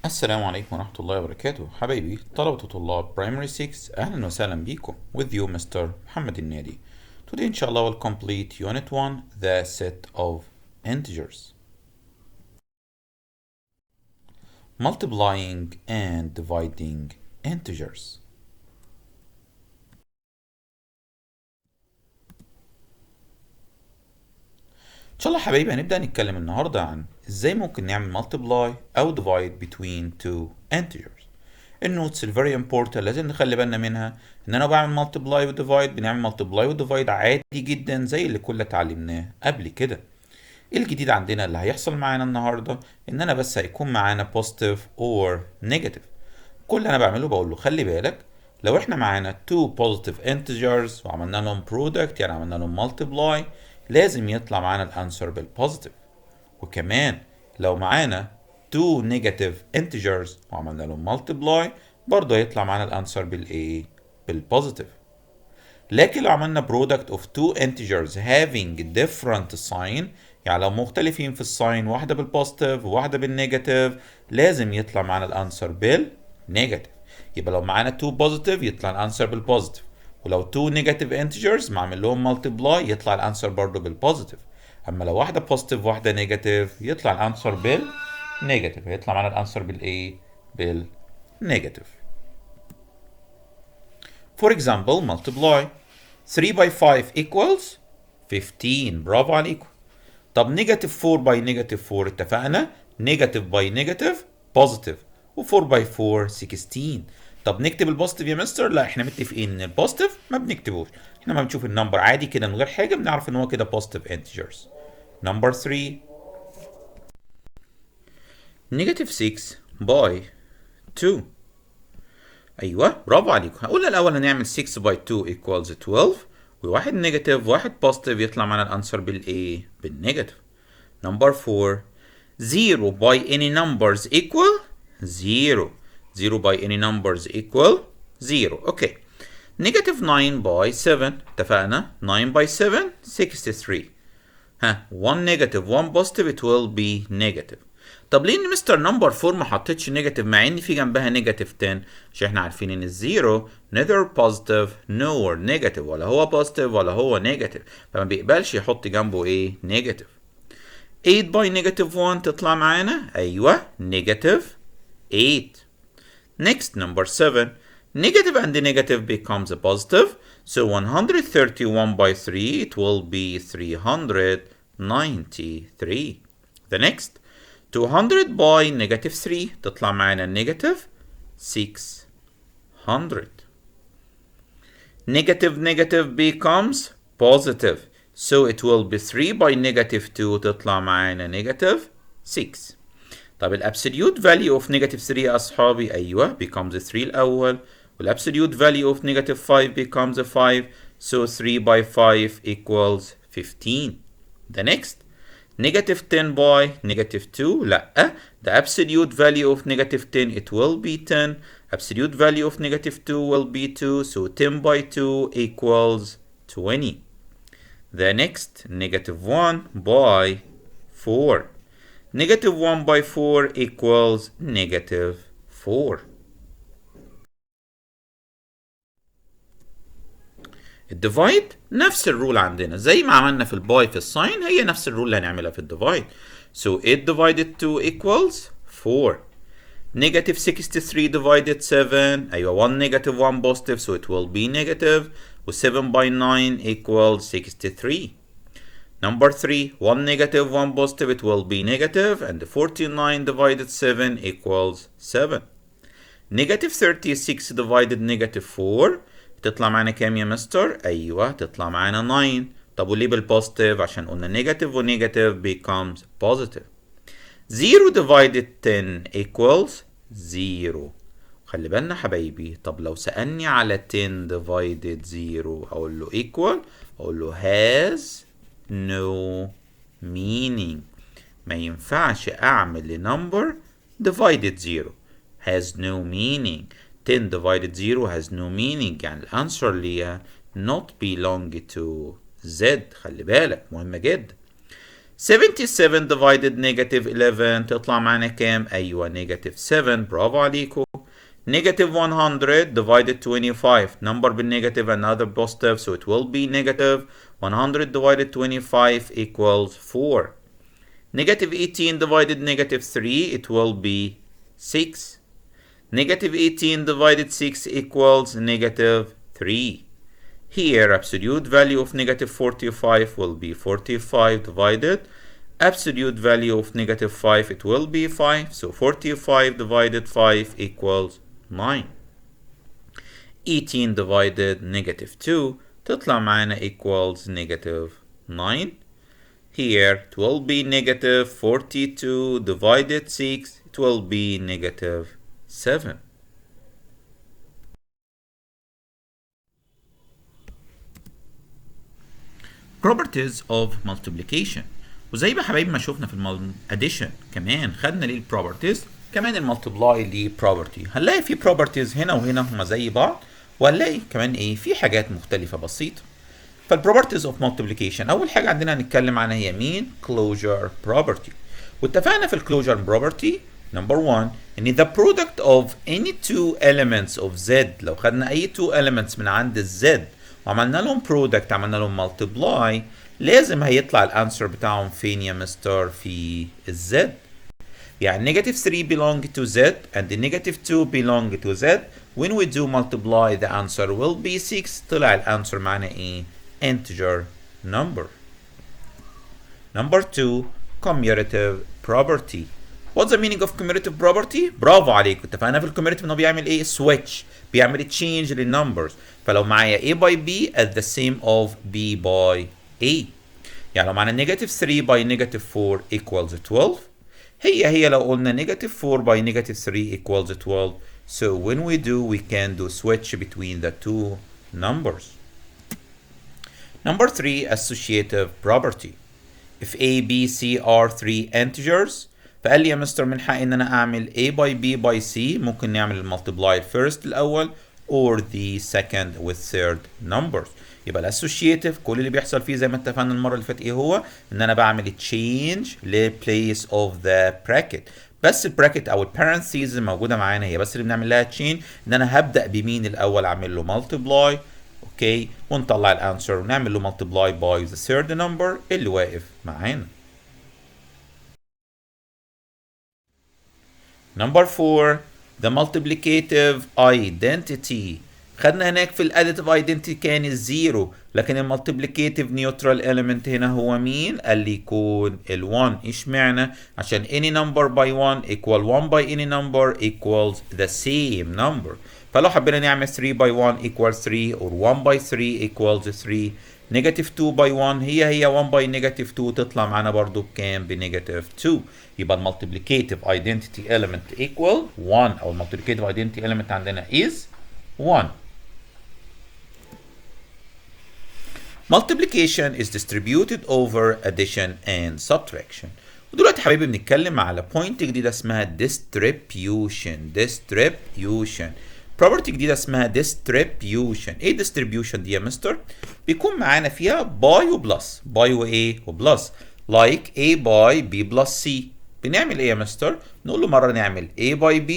السلام عليكم ورحمة الله وبركاته حبايبي طلبة وطلاب Primary 6 أهلا وسهلا بيكم with you Mr. Mohamed El-Nady. Today inshallah we'll complete Unit 1 the set of integers. Multiplying and dividing integers. إن شاء الله حبايبي هنبدأ نتكلم النهاردة عن إزاي ممكن نعمل multiply أو divide between two integers. النوتس الفيري امبورتنت لازم نخلي بالنا منها ان انا بعمل مالتبلاي وديفايد بنعمل مالتبلاي وديفايد عادي جدا زي اللي كنا اتعلمناه قبل كده. الجديد عندنا اللي هيحصل معانا النهارده ان انا بس هيكون معانا بوزيتيف اور نيجاتيف. كل اللي انا بعمله بقول له خلي بالك لو احنا معانا two positive integers وعملنا لهم product يعني عملنا لهم multiply لازم يطلع معانا الانسر بالبوزيتيف. وكمان لو معانا two negative integers وعملنا لهم multiply برضه هيطلع معانا الانسر بالايه؟ بالبوزيتيف. لكن لو عملنا product of two integers having different sign يعني لو مختلفين في الساين واحدة بالبوزيتيف وواحدة بالنيجاتيف لازم يطلع معانا الانسر بالنيجاتيف. يبقى لو معانا two positive يطلع الانسر بالبوزيتيف، ولو two negative integers معمل لهم multiply يطلع الانسر برضه بالبوزيتيف. اما لو واحدة positive وواحدة نيجاتيف يطلع الانسر بالنيجاتيف، هيطلع معانا الانسر بالايه؟ بالنيجاتيف. For example multiply 3 by 5 equals 15. برافو عليكم. طب نيجاتيف 4 باي نيجاتيف 4 اتفقنا نيجاتيف باي نيجاتيف بوزيتيف، و4 باي 4 16. طب نكتب البوزيتيف يا مستر؟ لا احنا متفقين ان البوزيتيف ما بنكتبوش، احنا ما بنشوف النمبر عادي كده من غير حاجه بنعرف ان هو كده بوزيتيف انتجرز. نمبر 3 نيجاتيف 6 باي 2. ايوه برافو عليكم. هقول الاول هنعمل 6 باي 2 equals 12 وواحد نيجاتيف وواحد بوزيتيف يطلع معانا الانسر بالايه؟ بالنيجاتيف. نمبر 4 0 by any numbers equal 0. 0 by any numbers equal 0. اوكي. نيجاتيف 9 by 7 اتفقنا 9 by 7 63. ها 1 نيجاتيف 1 بوزيتيف it will be negative. طب ليه ان مستر نمبر 4 ما حطيتش نيجاتيف مع ان في جنبها نيجاتيف 10؟ عشان احنا عارفين ان الزيرو neither positive nor negative، ولا هو بوزيتيف ولا هو نيجاتيف، فما بيقبلش يحط جنبه ايه؟ نيجاتيف. 8 باي نيجاتيف 1 تطلع معانا ايوه نيجاتيف 8. Next number 7 negative and negative becomes a positive, so 131 by 3 it will be 393. The next 200 by negative 3 تطلع معانا negative 600. Negative negative becomes positive, so it will be 3 by negative 2 تطلع معانا negative 6. طب الابسوليوت value of negative 3 يا اصحابي ايوه becomes 3 الاول، والابسوليوت value of negative 5 becomes 5، so 3 by 5 equals 15. The next negative 10 by negative 2 لا، the absolute value of negative 10 it will be 10، absolute value of negative 2 will be 2، so 10 by 2 equals 20. The next negative 1 by 4. Negative 1 by 4 equals negative 4. الديفايد نفس الرول عندنا زي ما عملنا في الباي في الساين، هي نفس الرول اللي هنعملها في الديفايد. So 8 divided 2 equals 4. Negative 63 divided 7 أيوة 1 negative 1 positive so it will be negative، و 7 by 9 equals 63. Number 3 1 negative 1 positive it will be negative, and 49 divided 7 equals 7. Negative 36 divided negative 4 تطلع معانا كام يا مستر؟ ايوه تطلع معانا 9. طب وليه بالبوزيتيف؟ عشان قلنا نيجاتيف ونيجاتيف becomes positive. 0 divided 10 equals 0. خلي بالنا حبايبي، طب لو سألني على 10 divided 0 اقول له equal، اقول له has no meaning. ما ينفعش اعمل لنمبر divided 0 has no meaning. 10 divided 0 has no meaning يعني الانسر ليها not belong to Z. خلي بالك مهمة جدا. 77 divided negative 11 تطلع معنا كام؟ أيوة negative 7. برافو عليكم. Negative 100 divided 25. Number بالنيجاتيف another positive, so it will be negative 100 divided 25 equals 4. Negative 18 divided negative 3, it will be 6. Negative 18 divided 6 equals negative 3. Here, absolute value of negative 45 will be 45 divided absolute value of negative 5, it will be 5. So 45 divided 5 equals 9. 18 divided negative 2 تطلع معنا equals negative 9. Here, it will be negative 42 divided 6, it will be negative 7. Properties of multiplication. وزي ما حبايبي ما شفنا في addition كمان خدنا ليه properties، كمان المالتبلاي ليه property. هنلاقي في properties هنا وهنا هما زي بعض، وهنلاقي كمان ايه في حاجات مختلفة بسيطة. فالبروبرتيز اوف مالتيبليكيشن اول حاجه عندنا هنتكلم عنها هي مين؟ كلوجر بروبرتي. واتفقنا في الكلوجر بروبرتي نمبر 1 ان the product of any two elements of z، لو خدنا اي two elements من عند الزد وعملنا لهم product عملنا لهم multiply، لازم هيطلع الانسر بتاعهم فين يا مستر؟ في الزد. يعني negative 3 belong to z and the negative 2 belong to z. When we do multiply the answer will be 6. طلع الانسر معنا ايه؟ integer number. Number 2 cumulative property. What's the meaning of cumulative property؟ برافو عليكم. اتفقنا في الكوميوليتيف انه بيعمل ايه؟ switch، بيعمل change للنمبرز. فلو معايا a by b at the same of b by a. يعني لو معانا negative 3 by negative 4 equals 12. هي لو قلنا negative 4 by negative 3 equals 12. So when we can do switch between the two numbers. Number 3 associative property. If a, b, c are three integers، فقال لي يا مستر من حقي ان انا اعمل a by b by c، ممكن نعمل المultiply first الاول or the second with third numbers. يبقى الاسوشيتيف كل اللي بيحصل فيه زي ما اتفقنا المره اللي فاتت ايه هو؟ ان انا بعمل change ل place of the bracket. بس البراكت او البارنثيز موجوده معانا هي بس اللي بنعمل لها تشين، ان انا هبدا بمين الاول اعمل له مالتبلاي، اوكي، ونطلع الانسر ونعمل له مالتبلاي باي ذا ثيرد نمبر اللي واقف معانا. نمبر 4 the multiplicative identity. خدنا هناك في الاديتيف ايدنتي كان الزيرو، لكن المالتيبليكيتيف نيوترال element هنا هو مين؟ قال لي يكون ال1. اشمعنى؟ عشان any number by 1 equal 1 by any number equals the same number. فلو حبينا نعمل 3 by 1 equals 3 or 1 by 3 equals 3. نيجاتيف 2 by 1 هي 1 by نيجاتيف 2 تطلع معانا برضو بكام؟ بنيجاتيف 2. يبقى المالتيبليكيتيف ايدنتي element equal 1 او المالتيبليكيتيف ايدنتي element عندنا is 1. Multiplication is distributed over addition and subtraction. ودلوقتي حبايبي بنتكلم على point جديدة اسمها distribution. property جديدة اسمها distribution. ايه distribution دي يا مستر؟ بيكون معانا فيها باي وبلس، باي وايه وبلس، like a by b plus c. بنعمل ايه يا مستر؟ نقول له مرة نعمل a by b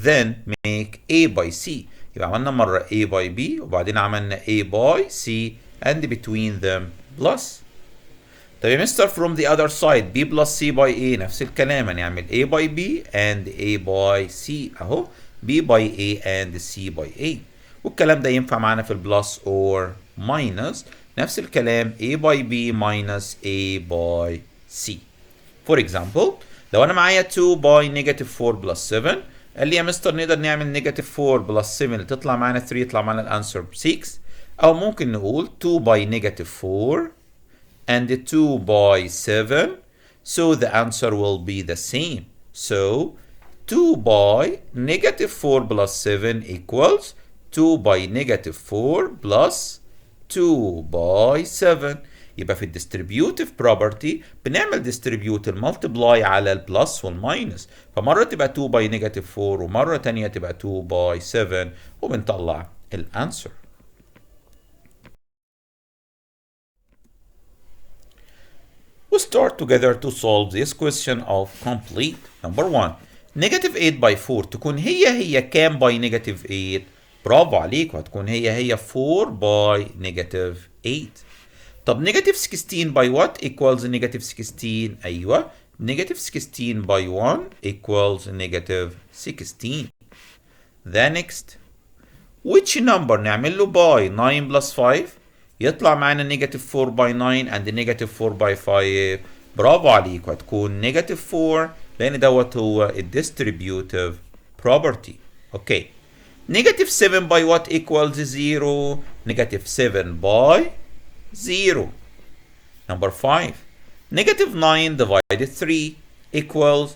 then make a by c. يبقى عملنا مرة a by b وبعدين عملنا a by c and between them plus. طب يا مستر from the other side b plus c by a نفس الكلام، هنعمل a by b and a by c اهو b by a and c by a. والكلام ده ينفع معانا في البلس or minus، نفس الكلام a by b minus a by c. For example لو انا معايا 2 by negative 4 plus 7، قال لي يا مستر نقدر نعمل negative 4 plus 7 تطلع معانا 3 يطلع معانا الانسر ب 6، او ممكن نقول 2 by negative 4 and 2 by 7 so the answer will be the same. So 2 by negative 4 plus 7 equals 2 by negative 4 plus 2 by 7. يبقى في الديستريبيوتيف بروبرتي بنعمل ديستريبيوت المالتبلاي على البلس والماينس، فمره تبقى 2 باي نيجاتيف 4 ومره ثانيه تبقى 2 باي 7 وبنطلع الانسر. We start together to solve this question of complete. Number 1. Negative 8 by 4 تكون هي كام by negative 8؟ برافو عليك، هتكون هي 4 by negative 8. طب negative 16 by what equals negative 16؟ أيوة، negative 16 by 1 equals negative 16. The next, which number نعمل له by 9 plus 5 يطلع معنا negative 4 by 9 and negative 4 by 5. برافو عليك، هتكون negative 4 لأن دوت هو distributive property. Okay. Negative 7 by what equals 0؟ negative 7 by 0. Number 5. Negative 9 divided 3 equals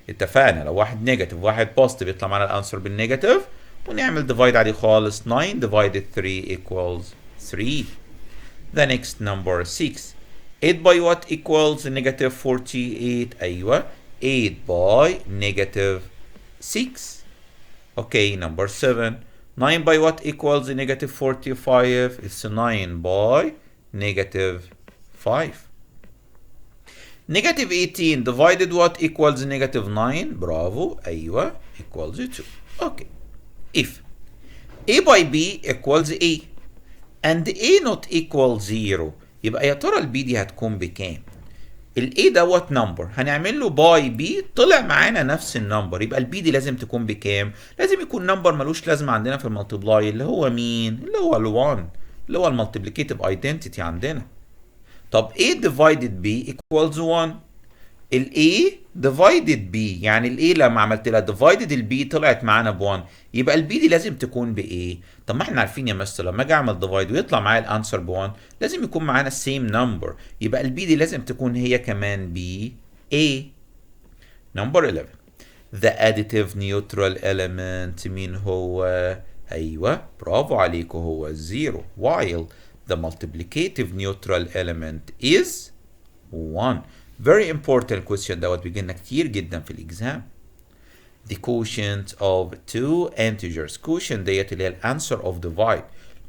اتفقنا لو واحد نيجاتيف واحد بوزيتيف يطلع معنا الانسر بالنيجاتيف ونعمل ديفايد عليه خالص. 9 divided 3 equals 3. The next number 6. 8 by what equals negative 48؟ أيوة، 8 by negative 6. Okay, number 7. 9 by what equals negative 45؟ It's 9 by negative 5. Negative 18 divided what equals negative 9؟ برافو، أيوة، equals 2. Okay. If A by B equals A and A not equal 0 يبقى يا ترى البي دي هتكون بكام؟ الاي دوت نمبر هنعمل له باي بي طلع معانا نفس النمبر، يبقى البي دي لازم تكون بكام؟ لازم يكون نمبر ملوش لازمه عندنا في الملتبلاي اللي هو مين؟ اللي هو ال1 اللي هو المالتيبليكيتيف ايدنتيتي عندنا. طب A divided B equals 1. ال A divided B يعني ال A لما عملت لها divided ال B طلعت معانا ب 1، يبقى ال B دي لازم تكون ب A. طب ما احنا عارفين يا مستر لما اجي اعمل divide ويطلع معايا الانسر ب 1 لازم يكون معانا same number، يبقى ال B دي لازم تكون هي كمان ب A. Number 11. The additive neutral element مين هو؟ ايوه، برافو عليكم، هو الزيرو. while the multiplicative neutral element is 1. Very important question دوت بيجيلنا كتير جدا في الإكزام. The quotient of two integers. quotient ديت اللي هي الانسر of divide.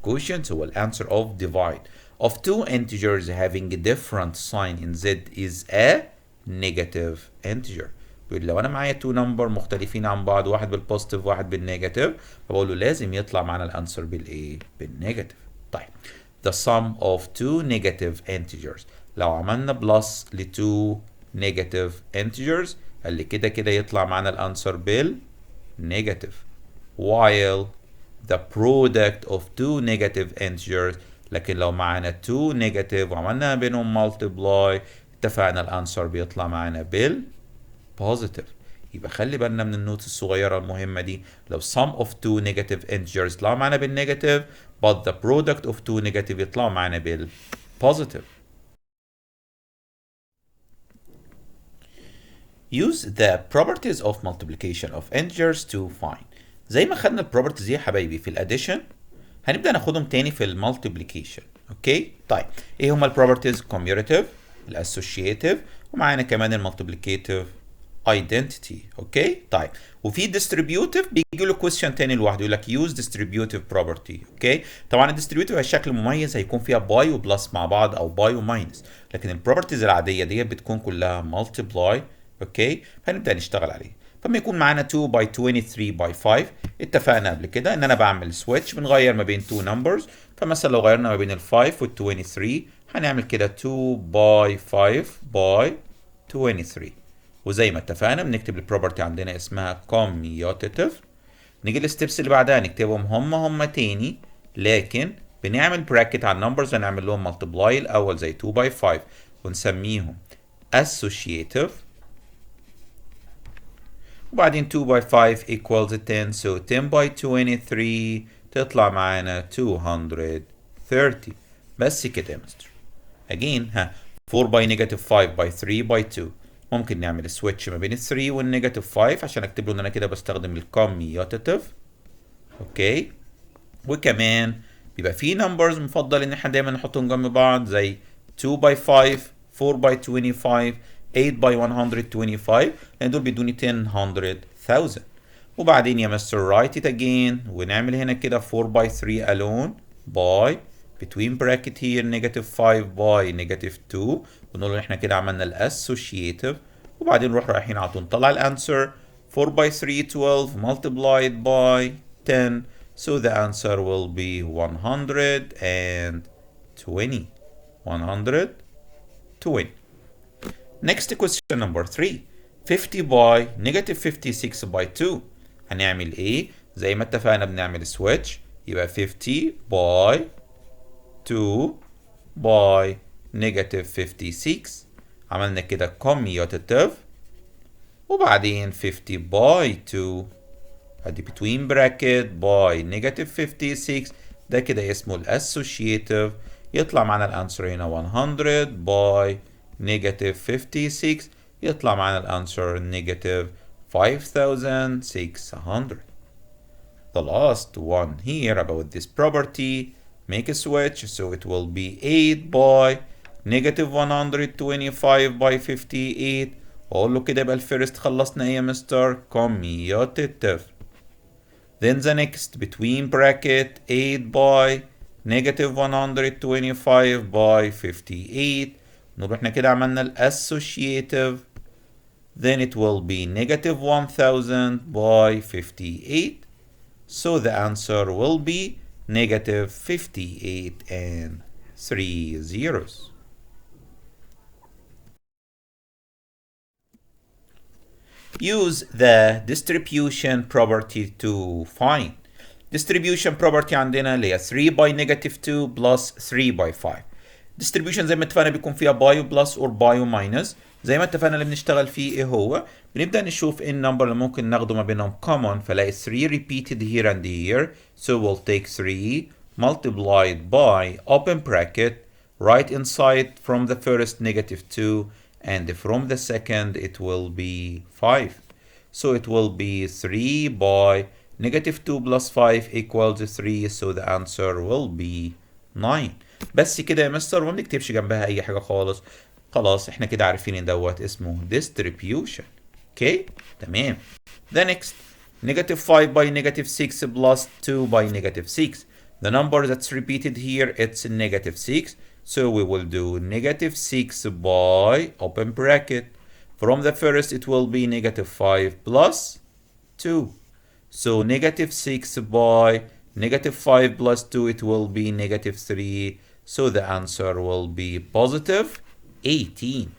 quotient هو الانسر of divide of two integers having a different sign in z is a negative integer. بيقول لو انا معايا two number مختلفين عن بعض، واحد بالبوزيتيف واحد بالنيجاتيف، فبقول له لازم يطلع معانا الانسر بالايه؟ بالنيجاتيف. طيب the sum of two negative integers. لو عملنا بلس ل two negative integers اللي كده يطلع معانا الانسر بالنيجاتيف. while the product of two negative integers، لكن لو معانا two negative وعملنا بينهم multiply اتفقنا الانسر بيطلع معانا بالبوزيتيف. يبقى خلي بالنا من النوت الصغيرة المهمة دي. لو sum of two negative integers يطلع معانا بالنيجاتيف but the product of two negative يطلع معانا بالبوزيتيف. Use the properties of multiplication of integers to find. زي ما خدنا البروبرتيز دي يا حبايبي في الاديشن هنبدأ ناخدهم تاني في المالتيبليكيشن. اوكي؟ طيب ايه هما البروبرتيز؟ Cumulative، الاسوشيتيف، ومعانا كمان المالتيبليكيتيف identity. اوكي؟ طيب وفي distributive بيجي له question تاني لوحده يقول لك use distributive property. اوكي؟ طبعا الديستريبيوتيف الشكل مميز هيكون فيها باي وبلس مع بعض او باي وماينس، لكن البروبرتيز العاديه دي بتكون كلها multiply. اوكي؟ فنبدا نشتغل عليه. فما يكون معانا 2 by 23 by 5 اتفقنا قبل كده ان انا بعمل سويتش بنغير ما بين 2 numbers، فمثلا لو غيرنا ما بين ال 5 وال 23 هنعمل كده 2 by 5 by 23. وزي ما اتفقنا بنكتب البروبرتي عندنا اسمها Cumulative. نيجي للستبس اللي بعدها نكتبهم هم تاني، لكن بنعمل براكت على النمبرز ونعمل لهم ملتبلاي الاول زي 2 by 5 ونسميهم Associative، وبعدين 2 by 5 equals 10 so 10 by 23 تطلع معانا 230. بس كده يا مستر. again 4 by negative 5 by 3 by 2 ممكن نعمل سويتش ما بين ال 3 والنيجاتيف 5 عشان اكتب له ان انا كده بستخدم الكوميوتيف. اوكي؟ وكمان بيبقى في نمبرز مفضل ان احنا دايما نحطهم جنب بعض زي 2 by 5 4 by 25 8 by 125 لان دول بيدوني 10,000. وبعدين يا مستر write it again ونعمل هنا كده 4 by 3 alone by between bracket here negative 5 by negative 2 ونقول له احنا كده عملنا الاسوشيتيف، وبعدين نروح رايحين على طول نطلع الانسر. 4 by 3 12 multiplied by 10. So the answer will be 120. 120. Next question number 3. 50 by negative 56 by 2. هنعمل ايه؟ زي ما اتفقنا بنعمل switch. يبقى 50 by 2 by negative 56. عملنا كده cumulative. وبعدين 50 by 2 ادي between bracket by negative 56. ده كده اسمه الاسوشيتيف. يطلع معانا الانسر هنا 100 by negative 56. يطلع معانا الانسر negative 5600. The last one here about this property, make a switch, so it will be 8 by negative 125 by 58. اقول له كده يبقى الفيرست خلصنا ايه يا مستر؟ commutative. Then the next between bracket 8 by negative 125 by 58. نروح احنا كده عملنا الاسوشيتيف. Then it will be negative 1000 by 58. So the answer will be negative 58 and 3 zeros. Use the distribution property to find. Distribution property عندنا اللي هي 3 by negative 2 plus 3 by 5. Distribution زي ما اتفقنا بيكون فيها بايو بلس اور بايو ماينس. زي ما اتفقنا اللي بنشتغل فيه ايه هو؟ بنبدأ نشوف ايه النمبر اللي ممكن ناخده ما بينهم common، فلاقي 3 repeated here and here. So we'll take 3 multiplied by open bracket right inside from the first negative 2 and from the second it will be 5. So it will be 3 by negative 2 plus 5 equals 3. So the answer will be 9. بس كده يا مستر، وما بنكتبش جنبها اي حاجه خالص. خلاص احنا كده عارفين ان دوت اسمه distribution. اوكي تمام. The next negative 5 by negative 6 plus 2 by negative 6. The number that's repeated here, it's negative 6. So we will do negative 6 by open bracket. From the first it will be negative 5 plus 2. So negative 6 by negative 5 plus 2, it will be negative 3. So the answer will be positive 18.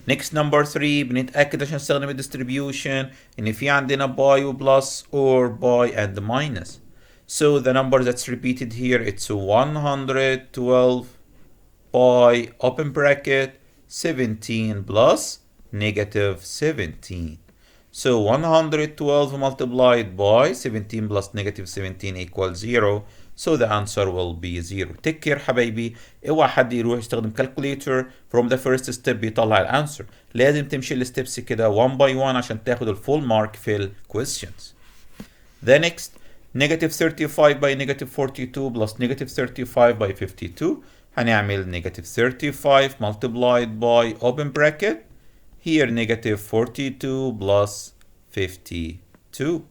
Next number 3 بنتأكد عشان نستخدم الديستريبيوشن إن في عندنا باي وبلس or باي and minus. So the number that's repeated here, it's 112 by open bracket 17 plus negative 17. So 112 multiplied by 17 plus negative 17 equals 0. So the answer will be 0. Take care حبايبي. اوعى حد يروح يستخدم calculator from the first step يطلع الانسر. لازم تمشي الستبس كده one by one عشان تاخد الفول مارك في ال questions. The next negative 35 by negative 42 plus negative 35 by 52. هنعمل negative 35 multiplied by open bracket. Here negative 42 plus 52.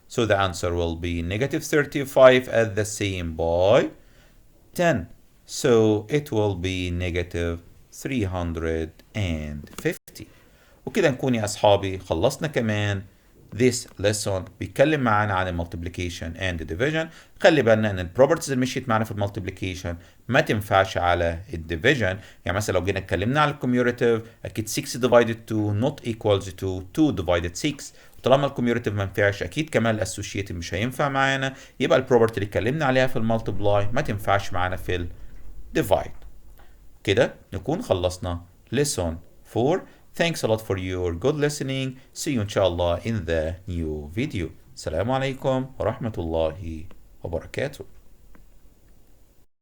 So the answer will be negative 35 at the same by 10. So it will be negative 350. وكده نكون يا أصحابي خلصنا كمان this lesson بيتكلم معانا عن المultiplication and division. خلي بالنا ان البروبرتيز اللي مشيت معانا في المultiplication ما تنفعش على الديفيجن. يعني مثلا لو جينا اتكلمنا على الكوميوليتيف اكيد 6 divided 2 not equals to 2 divided 6. طالما الكوميوليتيف ما ينفعش اكيد كمان الاسوشيتيف مش هينفع معانا. يبقى البروبرتي اللي اتكلمنا عليها في المالتيبلاي ما تنفعش معانا في الديفايد. كده نكون خلصنا lesson 4. Thanks a lot for your good listening. See you inshallah in the new video. السلام عليكم ورحمة الله وبركاته.